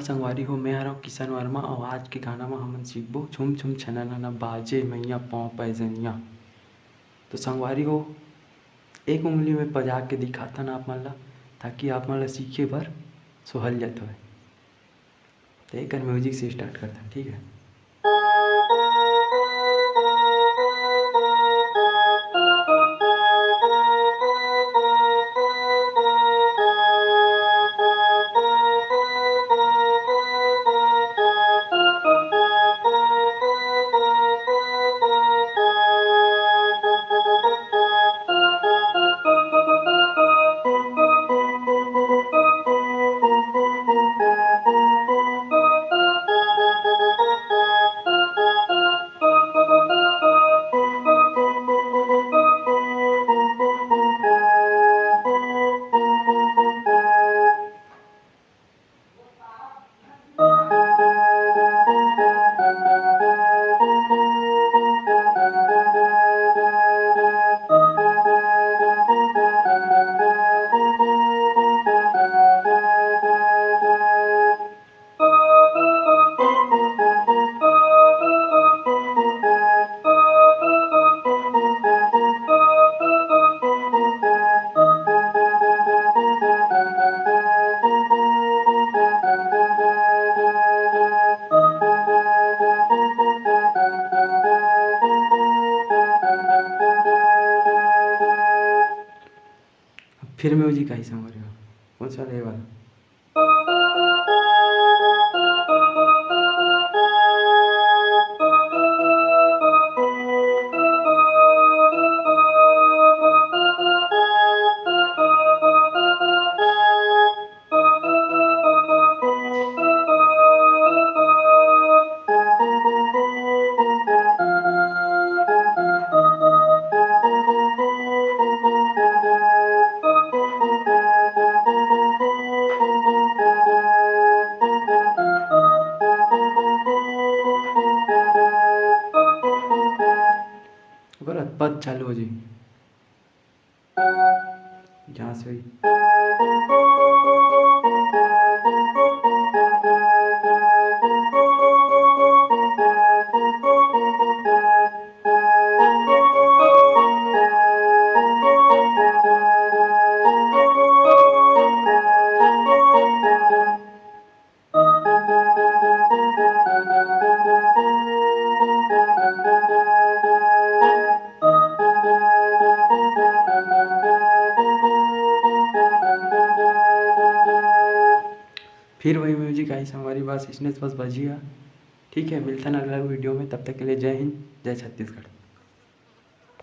संगवारी हो, मैं आ रहा हूँ किशन वर्मा और आज के गाना में हमन सीखबो झुम झुम छनना बाजे मैया पाँव पैजनिया। तो संगवारी हो, एक उंगली में बजा के दिखाथन आप मन ला, ताकि आप मन ला सीखे बर सोहलियत होय। तो एक म्यूजिक से स्टार्ट करथन, ठीक है। फिर म्यूजिक आई संगवारी हो, कौन सा ये वाला। अगर पद चालू हो जाए जहाँ से हुई। फिर वही म्यूजिक आई संगवारी, बस इसने बस बजिया। ठीक है, मिलता है अगला वीडियो में, तब तक के लिए जय हिंद, जय छत्तीसगढ़।